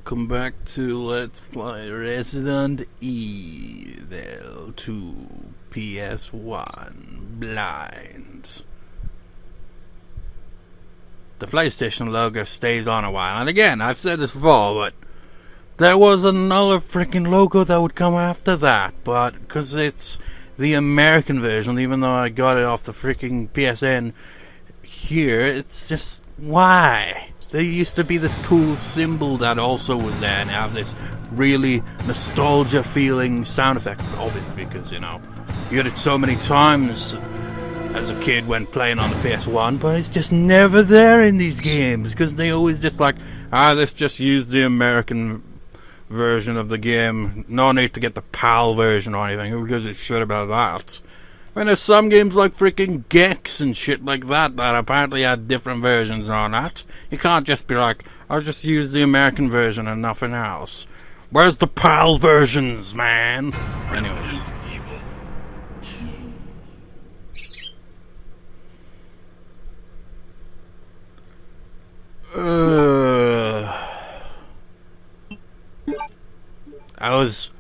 welcome back to Let's Play Resident Evil 2 PS1 Blind. The PlayStation logo stays on a while, and again, I've said this before, but there was another freaking logo that would come after that, but because it's the American version, even though I got it off the freaking PSN here, it's just, why? There used to be this cool symbol that also was there, and have this really nostalgia feeling sound effect, obviously because, you know, you heard it so many times as a kid when playing on the PS1, but it's just never there in these games, because they always just like, let's just use the American version of the game, no need to get the PAL version or anything, who gives a shit about that? When there's some games like freaking Gex and shit like that that apparently had different versions and all that. You can't just be like, I'll just use the American version and nothing else. Where's the PAL versions, man? Anyways.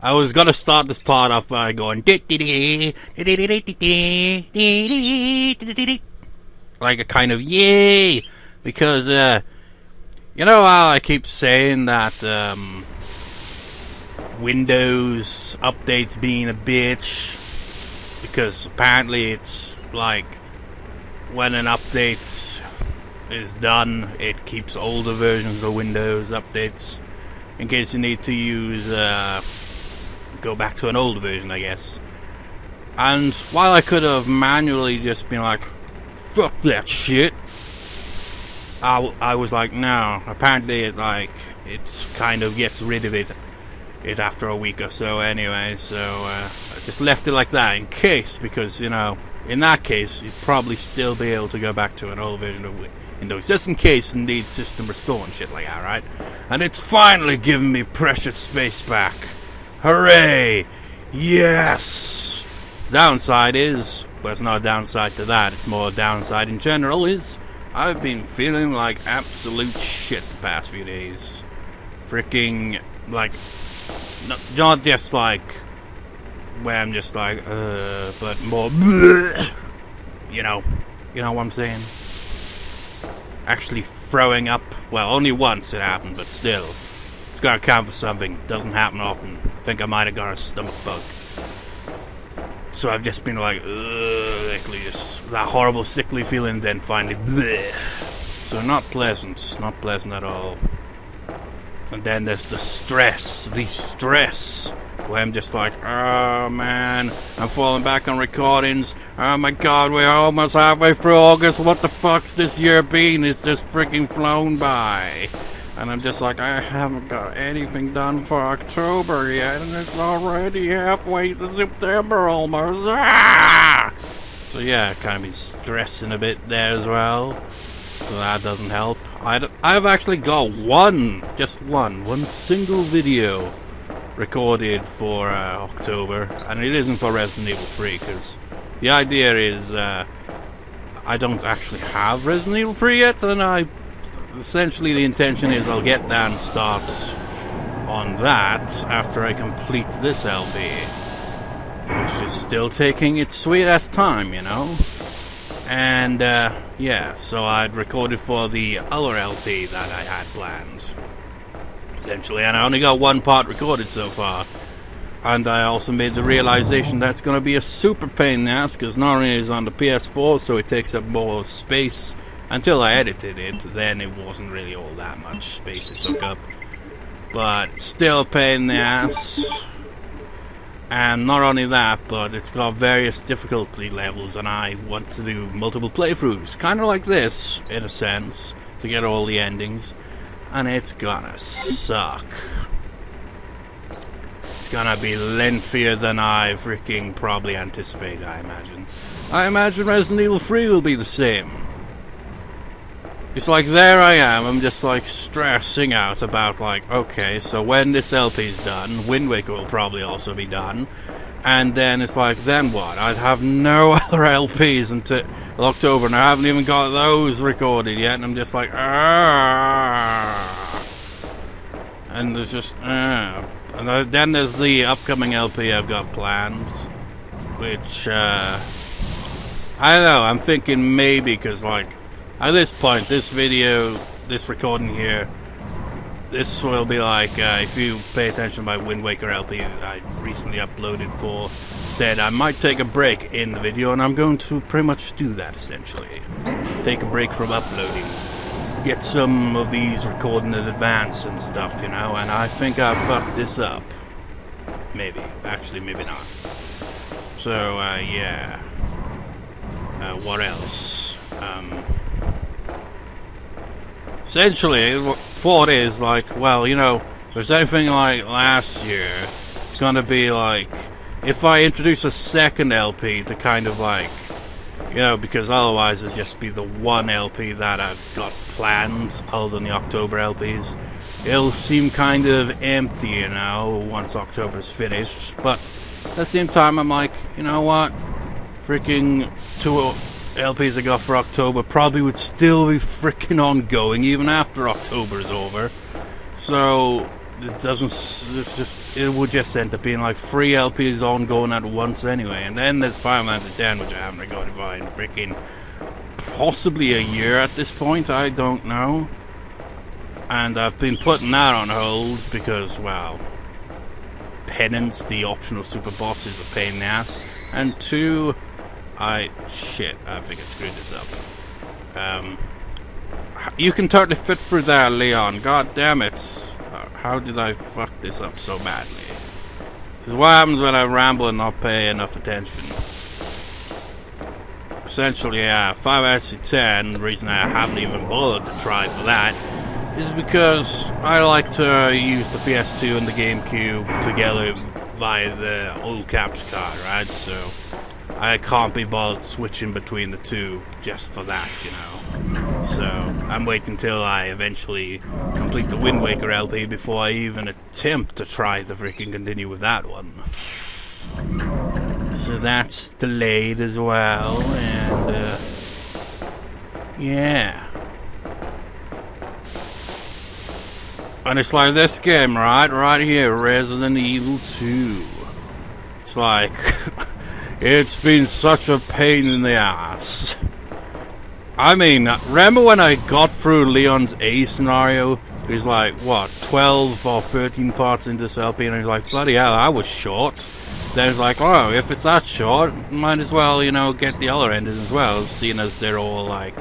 I was gonna start this part off by going like a kind of yay, because you know how I keep saying that Windows updates being a bitch, because apparently it's like when an update is done, it keeps older versions of Windows updates in case you need to use go back to an older version, I guess. And while I could have manually just been like, fuck that shit, I was like, no, apparently it's kind of gets rid of it after a week or so anyway, so I just left it like that in case, because, you know, in that case you'd probably still be able to go back to an old version of Windows, just in case and need system restore and shit like that, right? And it's finally given me precious space back. Hooray! Yes! Downside is, but it's not a downside to that, it's more a downside in general, is I've been feeling like absolute shit the past few days. Freaking, like, not just like, where I'm just like, but more, you know what I'm saying? Actually throwing up. Well, only once it happened, but still, it's gotta count for something. Doesn't happen often. I think I might have got a stomach bug. So I've just been like, lately, just that horrible sickly feeling, then finally, bleh. So not pleasant at all. And then there's the stress, where I'm just like, oh man, I'm falling back on recordings. Oh my god, we're almost halfway through August. What the fuck's this year been? It's just freaking flown by. And I'm just like, I haven't got anything done for October yet, and it's already halfway to September almost. Ah! So yeah, kind of been stressing a bit there as well. So that doesn't help. I've actually got one single video recorded for October, and it isn't for Resident Evil 3, because the idea is I don't actually have Resident Evil 3 yet, and essentially the intention is I'll get that and start on that after I complete this LP, which is still taking its sweet ass time, you know. And yeah, so I'd recorded for the other LP that I had planned, essentially, and I only got one part recorded so far. And I also made the realization that's going to be a super pain in the ass, because not only is it on the PS4, so it takes up more space. Until I edited it, then it wasn't really all that much space to soak up. But still a pain in the ass. And not only that, but it's got various difficulty levels, and I want to do multiple playthroughs, kind of like this, in a sense, to get all the endings. And it's gonna suck. It's gonna be lengthier than I freaking probably anticipated, I imagine. I imagine Resident Evil 3 will be the same. It's like, there I am, I'm just like stressing out about like, okay, so when this LP's done, Wind Waker will probably also be done, and then it's like, then what? I'd have no other LPs until October, and I haven't even got those recorded yet, and I'm just like, and and there's just and then there's the upcoming LP I've got planned, which I don't know. I'm thinking maybe because like at this point, this recording here, this will be like if you pay attention to my Wind Waker LP that I recently uploaded for, said I might take a break in the video, and I'm going to pretty much do that essentially. Take a break from uploading. Get some of these recording in advance and stuff, you know, and I think I fucked this up. Maybe. Actually, maybe not. So, yeah. What else? Essentially, the thought is, like, well, you know, if there's anything like last year, it's gonna be like, if I introduce a second LP to kind of like, you know, because otherwise it'd just be the one LP that I've got planned, other than the October LPs. It'll seem kind of empty, you know, once October's finished. But at the same time, I'm like, you know what? Freaking 2 LPs I got for October probably would still be freaking ongoing even after October's over. So it would just end up being like 3 LPs ongoing at once anyway. And then there's Final Fantasy X, which I haven't recorded for in freaking possibly a year at this point, I don't know. And I've been putting that on hold because, well, Penance, the optional super boss, is a pain in the ass. And 2, I think I screwed this up. You can totally fit through that, Leon. God damn it. How did I fuck this up so badly? This is what happens when I ramble and not pay enough attention. Essentially, Final Fantasy X, the reason I haven't even bothered to try for that, is because I like to use the PS2 and the GameCube together via the old caps card, right? So I can't be bothered switching between the two just for that, you know. So I'm waiting until I eventually complete the Wind Waker LP before I even attempt to try to freaking continue with that one. So that's delayed as well, and yeah. And it's like this game, right here, Resident Evil 2. It's like, it's been such a pain in the ass. I mean, remember when I got through Leon's A scenario? He's like, what, 12 or 13 parts in this LP, and he's like, bloody hell, I was short. Then it's like, oh, if it's that short, might as well, you know, get the other ending as well, seeing as they're all, like,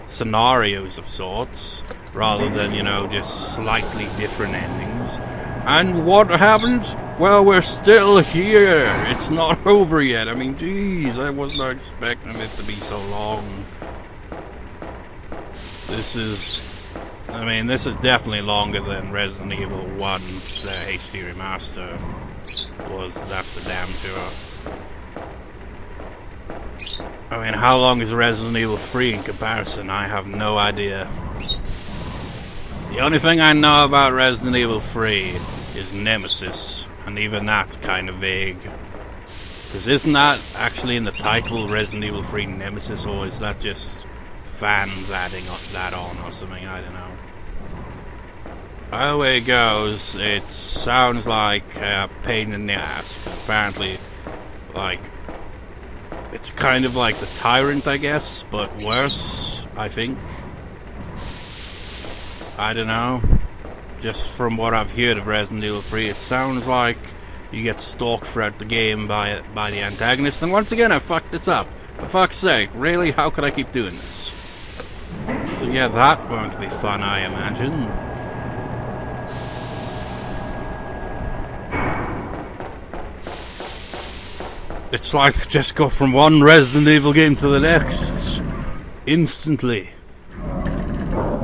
scenarios of sorts, rather than, you know, just slightly different endings. And what happened? Well, we're still here. It's not over yet. I mean, geez, I was not expecting it to be so long. This is definitely longer than Resident Evil 1, the HD remaster. That's for damn sure. I mean, how long is Resident Evil 3 in comparison? I have no idea. The only thing I know about Resident Evil 3 is Nemesis, and even that's kind of vague. Because isn't that actually in the title, Resident Evil 3 Nemesis, or is that just fans adding that on or something? I don't know. Either way it goes, it sounds like a pain in the ass, 'cause apparently, like, it's kind of like the Tyrant, I guess, but worse, I think. I don't know. Just from what I've heard of Resident Evil 3, it sounds like you get stalked throughout the game by the antagonist, and once again I fucked this up. For fuck's sake, really? How could I keep doing this? So yeah, that won't be fun, I imagine. It's like just go from one Resident Evil game to the next instantly.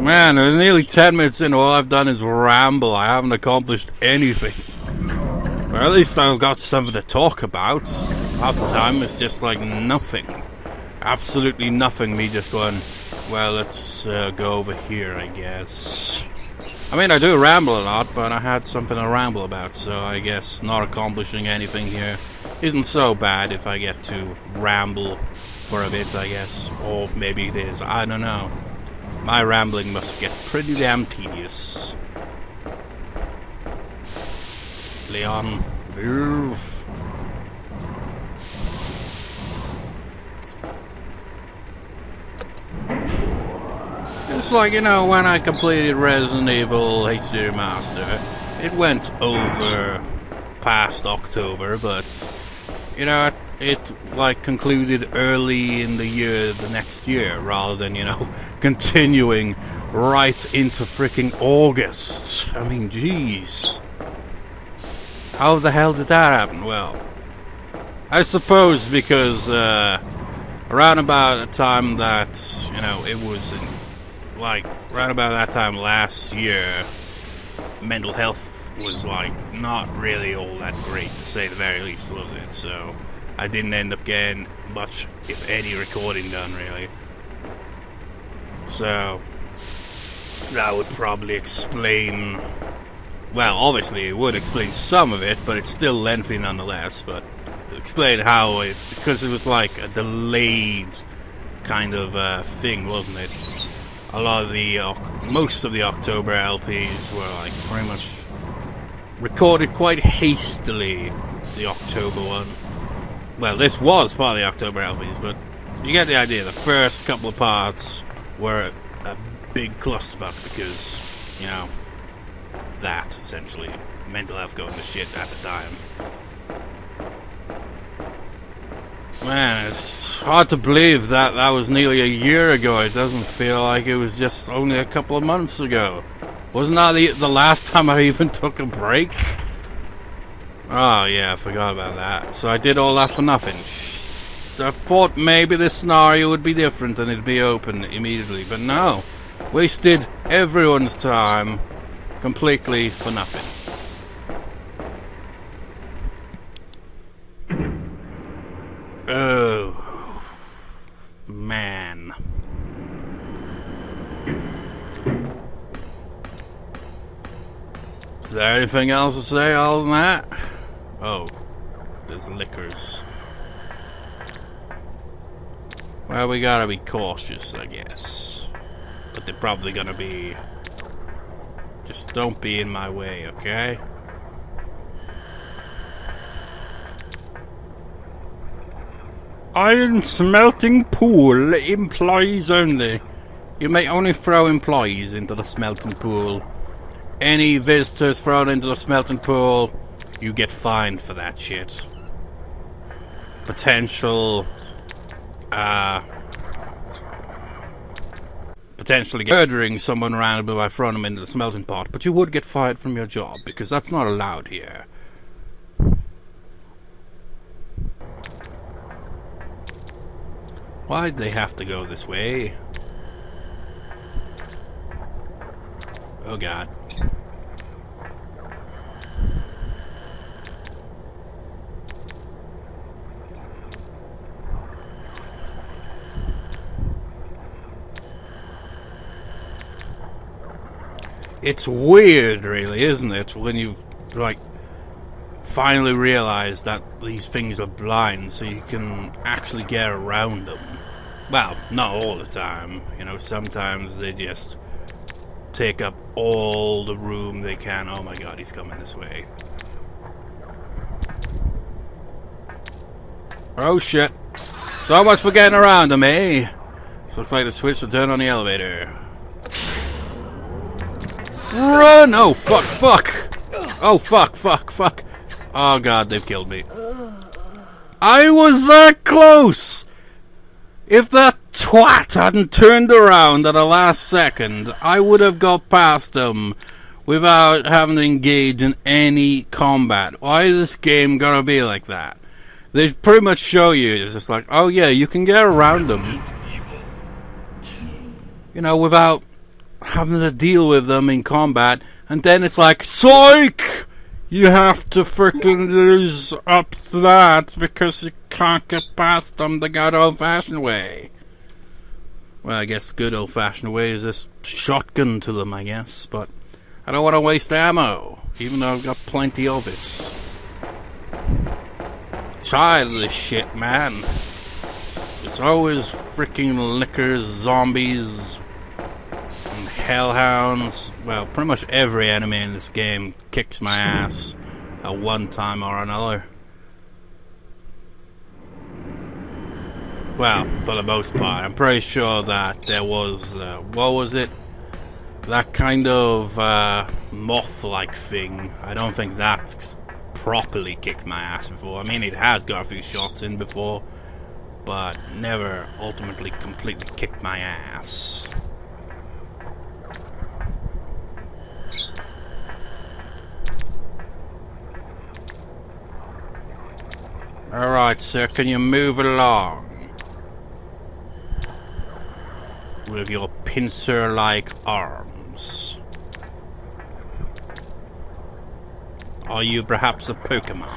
Man, there's nearly 10 minutes in, all I've done is ramble. I haven't accomplished anything. But at least I've got something to talk about. Half the time it's just like nothing. Absolutely nothing, me just going, well, let's go over here, I guess. I mean, I do ramble a lot, but I had something to ramble about, so I guess not accomplishing anything here isn't so bad if I get to ramble for a bit, I guess. Or maybe it is, I don't know. My rambling must get pretty damn tedious. Leon, move. It's like, you know, when I completed Resident Evil HD Remaster, it went over past October, but, you know, it like concluded early in the year, the next year, rather than, you know, continuing right into freaking August. I mean, jeez. How the hell did that happen? Well, I suppose because around about the time that, you know, it was like around about that time last year, mental health was like not really all that great, to say the very least, was it? So I didn't end up getting much, if any, recording done, really. So that would probably explain, well, obviously it would explain some of it, but it's still lengthy nonetheless. But explain how it, because it was like a delayed kind of thing, wasn't it? A lot of the, most of the October LPs were like pretty much recorded quite hastily, the October one. Well, this was part of the October LPs, but you get the idea. The first couple of parts were a big clusterfuck because, you know, that, essentially. Mental health going to shit at the time. Man, it's hard to believe that that was nearly a year ago. It doesn't feel like it was just only a couple of months ago. Wasn't that the last time I even took a break? Oh, yeah, I forgot about that. So I did all that for nothing. I thought maybe this scenario would be different and it'd be open immediately, but no. Wasted everyone's time completely for nothing. Oh, man. Is there anything else to say other than that? Oh, there's liquors. Well, we gotta be cautious, I guess. But they're probably gonna be... Just don't be in my way, okay? Iron smelting pool, employees only. You may only throw employees into the smelting pool. Any visitors thrown into the smelting pool, you get fined for that shit. Potentially murdering someone randomly by throwing them into the smelting pot, but you would get fired from your job, because that's not allowed here. Why'd they have to go this way? Oh god. It's weird, really, isn't it? When you've, like, finally realized that these things are blind, so you can actually get around them. Well, not all the time. You know, sometimes they just take up all the room they can. Oh my god, he's coming this way. Oh shit. So much for getting around them, eh? So looks like the switch will turn on the elevator. Run! Oh, fuck, fuck! Oh, fuck, fuck, fuck. Oh, God, they've killed me. I was that close! If that twat hadn't turned around at the last second, I would have got past them without having to engage in any combat. Why is this game gonna be like that? They pretty much show you, it's just like, oh yeah, you can get around them, you know, without having to deal with them in combat, and then it's like, psych! You have to frickin' lose up to that because you can't get past them the good old-fashioned way. Well, I guess the good old-fashioned way is this shotgun to them, I guess, but I don't want to waste ammo, even though I've got plenty of it. Tired of this shit, man. It's always frickin' lickers, zombies, hellhounds. Well, pretty much every enemy in this game kicks my ass. at one time or another. Well, for the most part. I'm pretty sure that there was, what was it? That kind of moth-like thing. I don't think that's properly kicked my ass before. I mean, it has got a few shots in before, but never ultimately completely kicked my ass. Alright, sir, can you move along? With your pincer-like arms. Are you perhaps a Pokemon?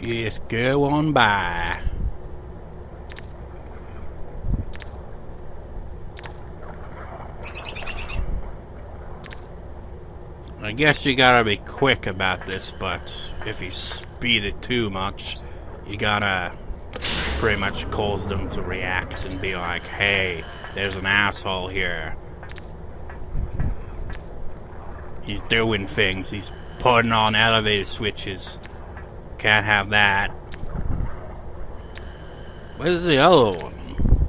Just go on by. I guess you gotta be quick about this, but if you speed it too much, you gotta pretty much cause them to react and be like, hey, there's an asshole here. He's doing things, he's putting on elevator switches. Can't have that. Where's the other one?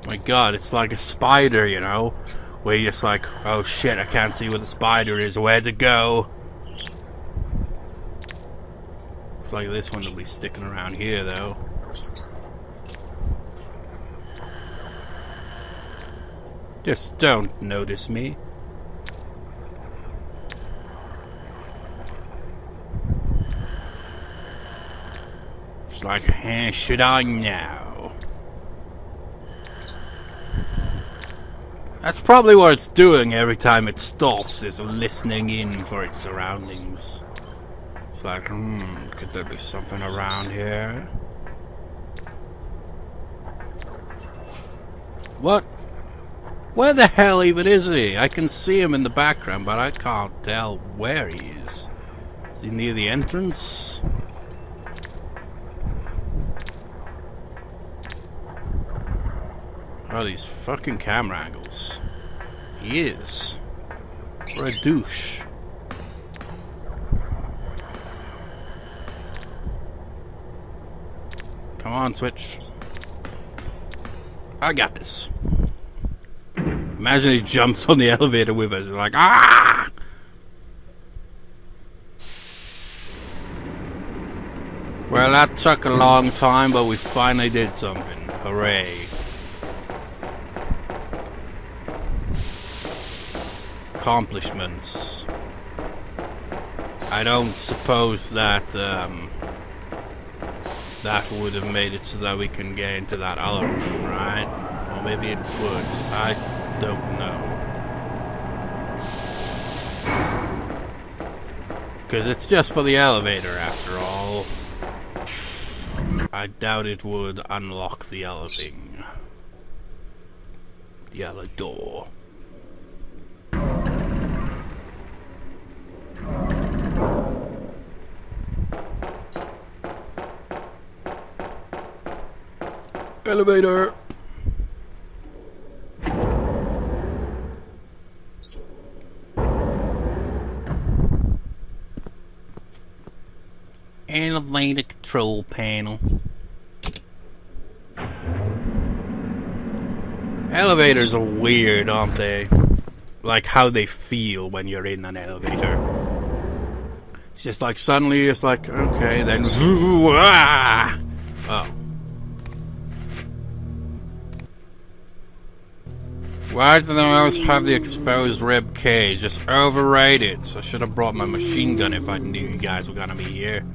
My god, it's like a spider, you know? Where you're just like, oh shit, I can't see where the spider is. Where to go? Looks like this one will be sticking around here, though. Just don't notice me. It's like, hey, should I know? That's probably what it's doing every time it stops, is listening in for its surroundings. It's like, could there be something around here? What? Where the hell even is he? I can see him in the background, but I can't tell where he is. Is he near the entrance? Oh, these fucking camera angles. He is. What a douche. Come on, Switch. I got this. Imagine he jumps on the elevator with us. Like, ah! Well, that took a long time, but we finally did something. Hooray. Accomplishments. I don't suppose that that would have made it so that we can get into that other room, right? Or maybe it would. I don't know. Because it's just for the elevator after all. I doubt it would unlock the other thing. The other door. Elevator. Elevator control panel. Elevators are weird, aren't they? Like how they feel when you're in an elevator. It's just like suddenly it's like, okay, then oh. Why do they always have the exposed rib cage? Just overrated. So I should have brought my machine gun if I knew you guys were gonna be here.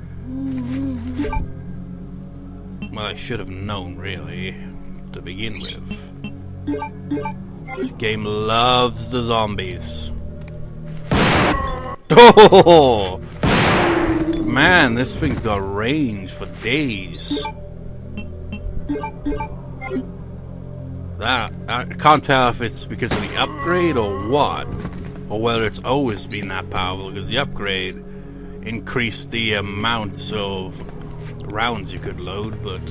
Well, I should have known, really, to begin with. This game loves the zombies. Oh! Man, this thing's got range for days. That I can't tell if it's because of the upgrade or what, or whether it's always been that powerful. Because the upgrade increased the amount of rounds you could load, but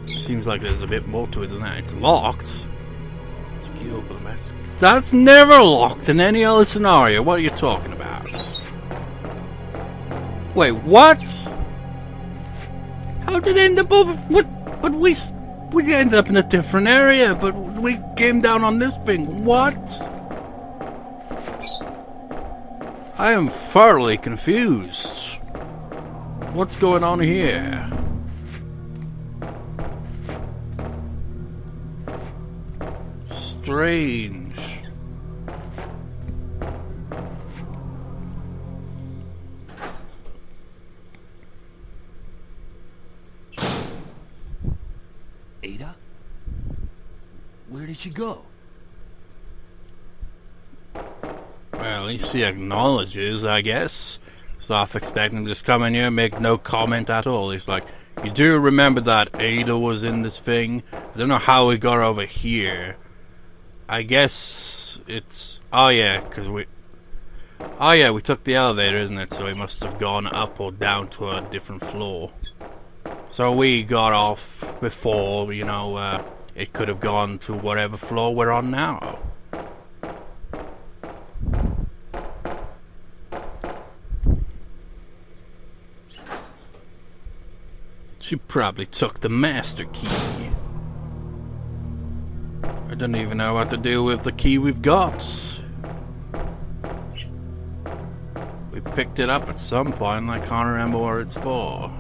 it seems like there's a bit more to it than that. It's locked. It's a key for the match. That's never locked in any other scenario. What are you talking about? Wait, what? How did it end up over? What? But we ended up in a different area. But we came down on this thing. What? I am thoroughly confused. What's going on here? Strange. Ada? Where did she go? Well, at least he acknowledges, I guess. So I expect him to just come in here and make no comment at all. He's like, you do remember that Ada was in this thing? I don't know how we got over here. I guess it's... Oh yeah, because we took the elevator, isn't it? So we must have gone up or down to a different floor. So we got off before, you know, it could have gone to whatever floor we're on now. She probably took the master key. I don't even know what to do with the key we've got. We picked it up at some point and I can't remember what it's for.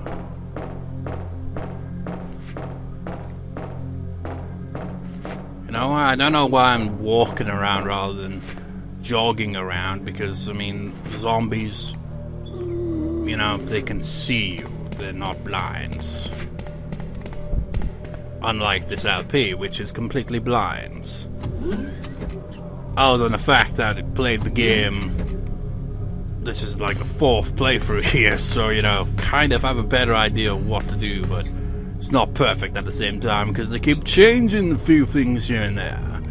You know, I don't know why I'm walking around rather than jogging around, because, I mean, zombies, you know, they can see you. They're not blind. Unlike this LP, which is completely blind. Other than the fact that it played the game... This is like the 4th playthrough here, so, you know, kind of have a better idea of what to do, but it's not perfect at the same time, because they keep changing a few things here and there.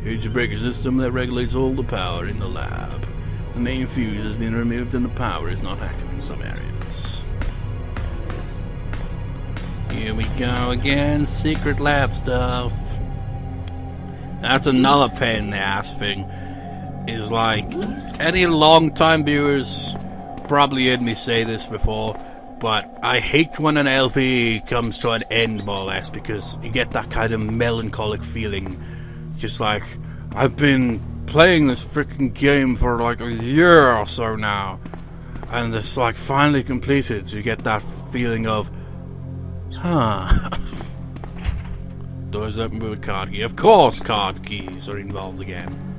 Huge breaker system that regulates all the power in the lab. The main fuse has been removed and the power is not active in some areas. Here we go again, secret lab stuff. That's another pain in the ass thing. Is like, any long-time viewers probably heard me say this before, but I hate when an LP comes to an end, more or less, because you get that kind of melancholic feeling. Just like, I've been playing this freaking game for like a year or so now, and it's like finally completed, so you get that feeling of, huh. Doors open with a card key. Of course card keys are involved again.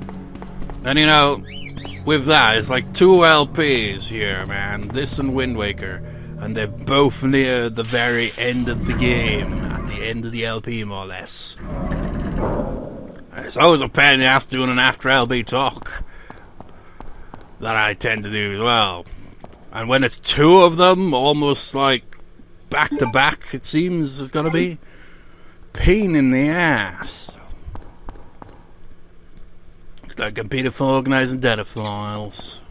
And you know, with that, it's like 2 LPs here, man. This and Wind Waker. And they're both near the very end of the game. At the end of the LP, more or less. It's always a pain in the ass doing an after LP talk. That I tend to do as well. And when it's 2 of them, almost like back to back, it seems it's gonna be pain in the ass. Like computer for organizing data files.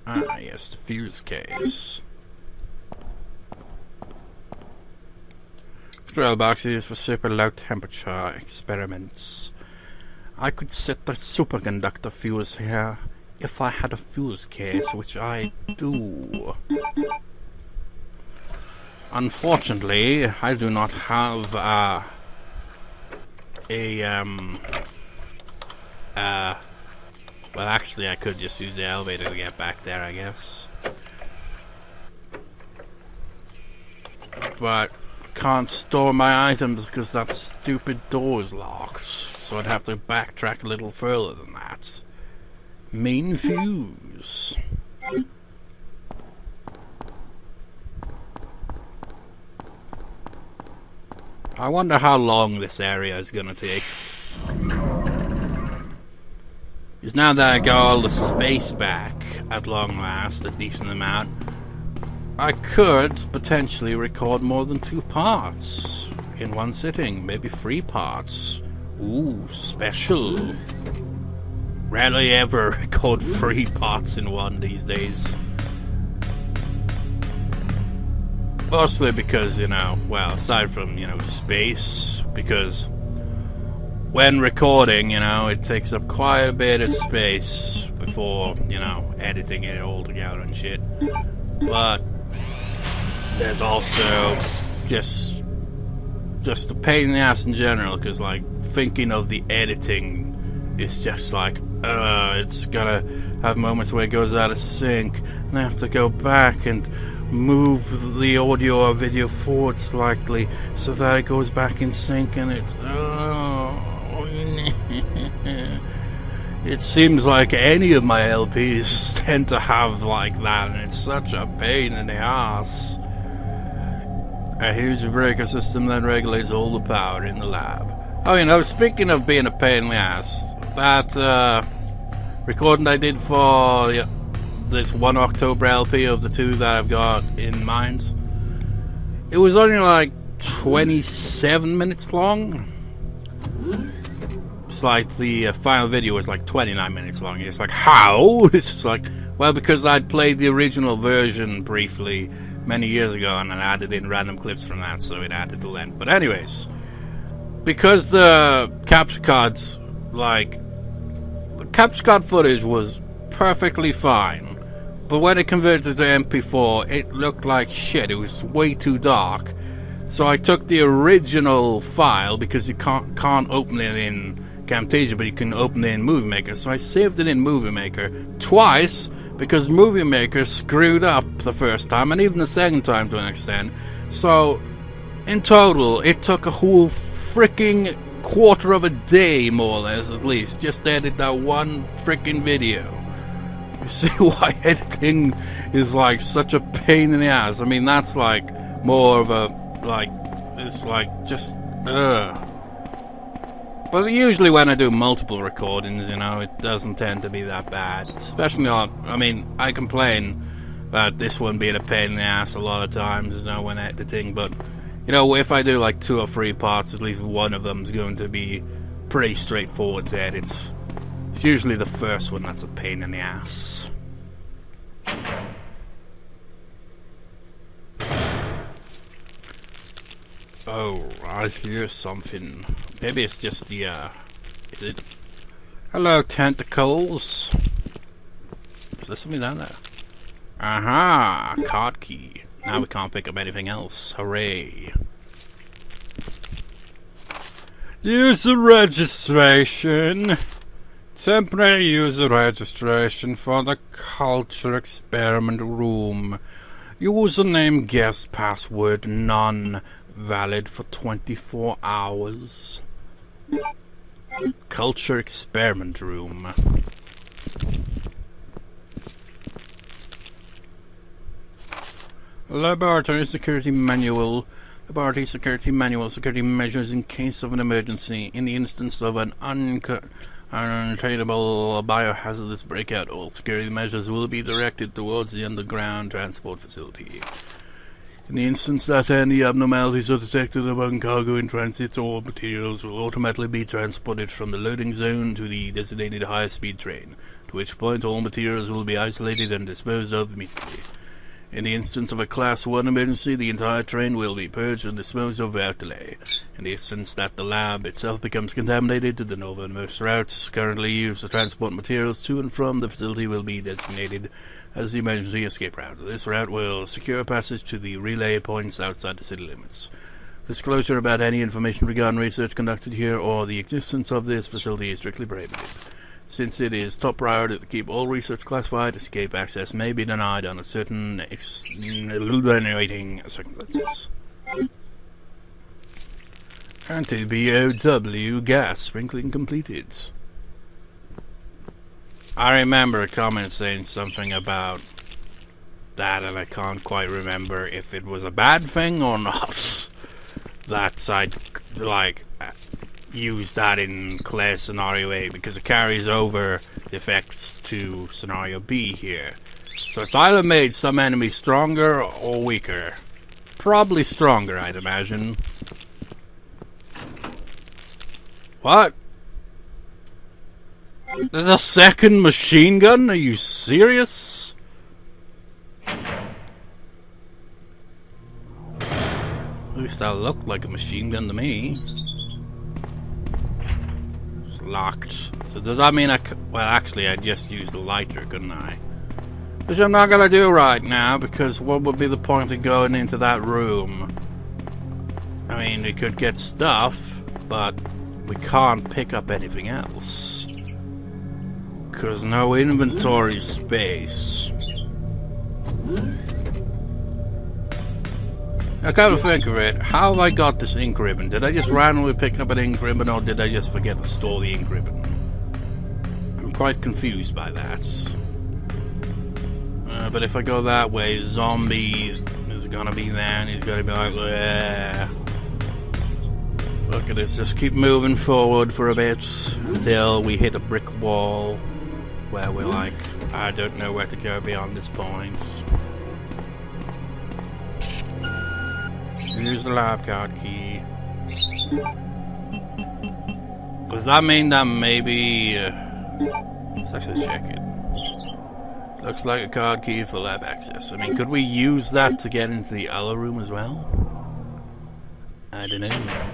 Ah, yes, the fuse case. Control boxes for super low temperature experiments. I could set the superconductor fuse here if I had a fuse case, which I do. Unfortunately, I do not have well, actually, I could just use the elevator to get back there, I guess. But can't store my items because that stupid door is locked. So I'd have to backtrack a little further than that. Main fuse. I wonder how long this area is gonna take. Because now that I got all the space back, at long last, a decent amount, I could potentially record more than 2 parts in one sitting. Maybe 3 parts. Ooh, special. Rarely ever record 3 parts in one these days. Mostly because, well, aside from, space, because when recording, it takes up quite a bit of space before, editing it all together and shit. But there's also just a pain in the ass in general, because, like, thinking of the editing is just like, it's gonna have moments where it goes out of sync, and I have to go back and move the audio or video forward slightly so that it goes back in sync, and it's it seems like any of my LPs tend to have like that, and it's such a pain in the ass. A huge breaker system that regulates all the power in the lab. Oh, speaking of being a pain in the ass, that recording I did for this 1 October LP of the 2 that I've got in mind, it was only like 27 minutes long. It's like the final video was like 29 minutes long. It's like, how? It's just like, well, because I'd played the original version briefly many years ago, and I added in random clips from that, so it added the length. But anyways, because the capture cards, the capture card footage was perfectly fine, but when it converted to MP4, it looked like shit. It was way too dark. So I took the original file, because you can't open it in Camtasia, but you can open it in Movie Maker. So I saved it in Movie Maker twice, because Movie Maker screwed up the first time, and even the second time to an extent. So in total, it took a whole freaking quarter of a day, more or less, at least, just to edit that one freaking video. You see why editing is like such a pain in the ass. I mean, that's like more of a, like, it's like just, But usually when I do multiple recordings, it doesn't tend to be that bad. Especially not, I complain about this one being a pain in the ass a lot of times, when editing. But, if I do like 2 or 3 parts, at least one of them's going to be pretty straightforward to edit. It's usually the first one that's a pain in the ass. Oh, I hear something. Maybe it's just the, is it? Hello, tentacles. Is there something down there? Aha, card key. Now we can't pick up anything else. Hooray. User registration. Temporary user registration for the Culture Experiment Room. Username, guest, password, none. Valid for 24 hours. Culture Experiment Room. Laboratory Security Manual. Laboratory Security Manual. Security measures in case of an emergency. In the instance of an untraceable biohazardous breakout, all security measures will be directed towards the underground transport facility. In the instance that any abnormalities are detected among cargo in transit, all materials will automatically be transported from the loading zone to the designated high-speed train, to which point all materials will be isolated and disposed of immediately. In the instance of a Class 1 emergency, the entire train will be purged and disposed of without delay. In the instance that the lab itself becomes contaminated, the northernmost routes currently used to transport materials to and from the facility will be designated as the emergency escape route. This route will secure passage to the relay points outside the city limits. Disclosure about any information regarding research conducted here or the existence of this facility is strictly prohibited. Since it is top priority to keep all research classified, escape access may be denied under certain extenuating circumstances. Anti-BOW gas sprinkling completed. I remember a comment saying something about that, and I can't quite remember if it was a bad thing or not. That I'd, use that in clear scenario A, because it carries over the effects to scenario B here. So it's either made some enemies stronger or weaker. Probably stronger, I'd imagine. What? There's a second machine gun? Are you serious? At least that looked like a machine gun to me. It's locked. So does that mean well, actually, I just used the lighter, couldn't I? Which I'm not gonna do right now, because what would be the point of going into that room? I mean, we could get stuff, but we can't pick up anything else. Because no inventory space. I kind of think of it, how have I got this ink ribbon? Did I just randomly pick up an ink ribbon, or did I just forget to store the ink ribbon? I'm quite confused by that. But if I go that way, zombie is gonna be there, and he's gonna be like, bleh. Look at this, just keep moving forward for a bit until we hit a brick wall where we're like, I don't know where to go beyond this point. Here's the lab card key. Does that mean that maybe... let's actually check it. Looks like a card key for lab access. I mean, could we use that to get into the other room as well? I don't know.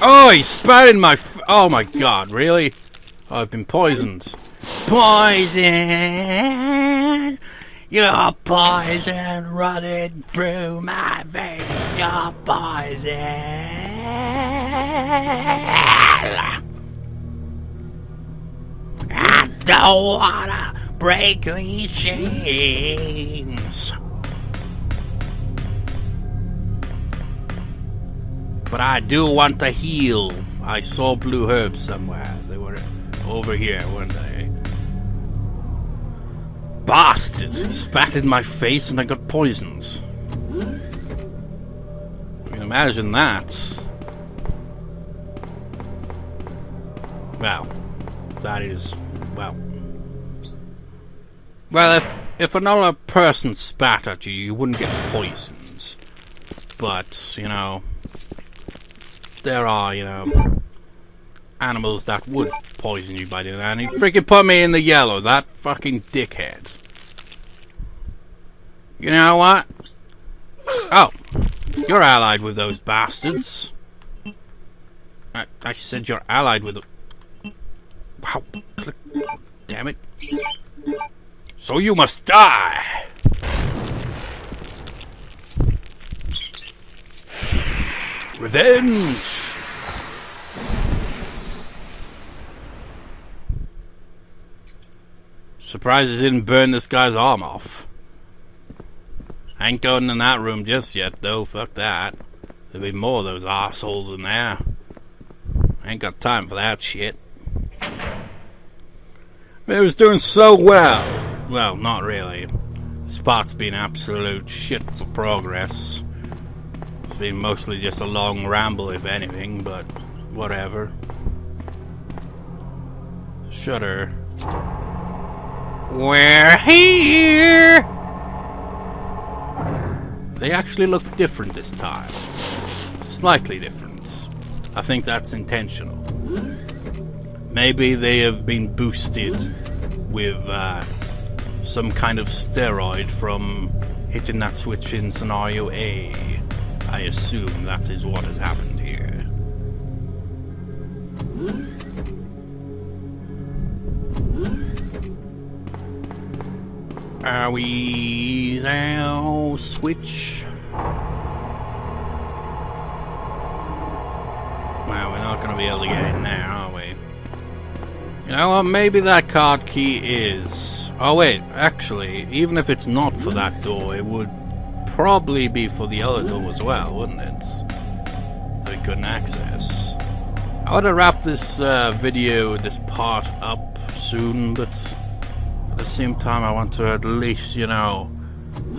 Oh, he spat in my oh my god, really? Oh, I've been poisoned. Poison! You're poison running through my veins. You're poison! I don't wanna break these chains. But I do want to heal. I saw blue herbs somewhere. They were over here, weren't they? Bastard! He spat in my face and I got poisoned. You can imagine that. Well, that is... well... Well, if another person spat at you, you wouldn't get poisoned. But, you know... there are, you know, animals that would poison you by doing that, and he freaking put me in the yellow, that fucking dickhead. You know what? Oh, you're allied with those bastards. I said you're allied with them. Wow, damn it. So you must die! Revenge! Surprised it didn't burn this guy's arm off. I ain't going in that room just yet, though. Fuck that. There'll be more of those assholes in there. I ain't got time for that shit. It was doing so well. Well, not really. This part's been absolute shit for progress. It's been mostly just a long ramble, if anything, but whatever. Shutter. We're here! They actually look different this time. Slightly different. I think that's intentional. Maybe they have been boosted with some kind of steroid from hitting that switch in scenario A. I assume that is what has happened here. Are we now switch? Well, we're not going to be able to get in there, are we? You know what? Maybe that card key is... oh wait, actually, even if it's not for that door, it would probably be for the other door as well, wouldn't it? That we couldn't access. I want to wrap this video, this part up soon, but at the same time I want to at least, you know,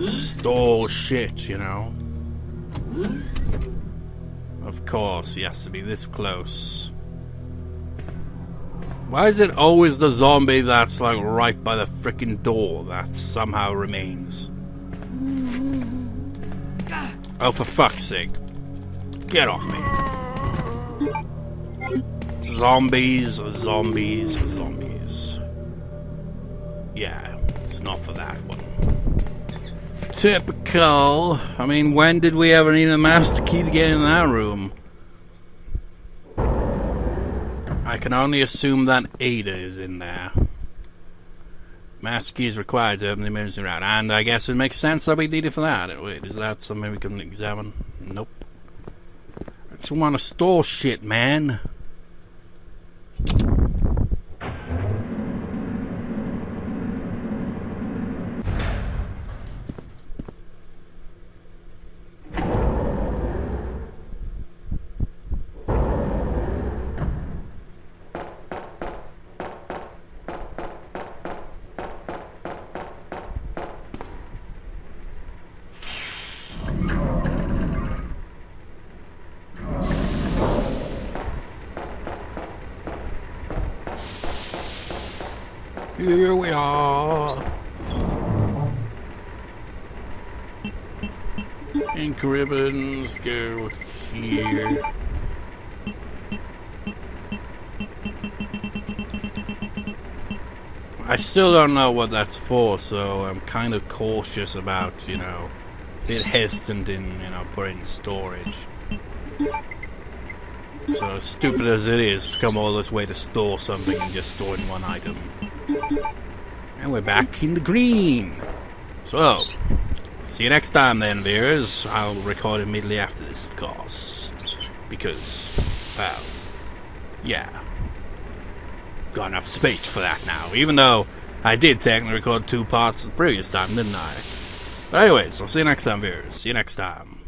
store shit, you know. Of course, he has to be this close. Why is it always the zombie that's like right by the freaking door that somehow remains? Oh, for fuck's sake. Get off me. Zombies, zombies, zombies. Yeah, it's not for that one. Typical. I mean, when did we ever need a master key to get in that room? I can only assume that Ada is in there. Master key is required to open the emergency route, and I guess it makes sense that we need it for that. Wait, is that something we can examine? Nope. I just want to store shit, man. Here we are. Ink ribbons go here. I still don't know what that's for, so I'm kind of cautious about, you know, a bit hesitant in, you know, putting in storage. So stupid as it is to come all this way to store something and just store in one item. And we're back in the green. So, see you next time then, viewers. I'll record immediately after this, of course. Because, well, yeah. Got enough space for that now. Even though I did technically record 2 parts the previous time, didn't I? But anyways, I'll see you next time, viewers. See you next time.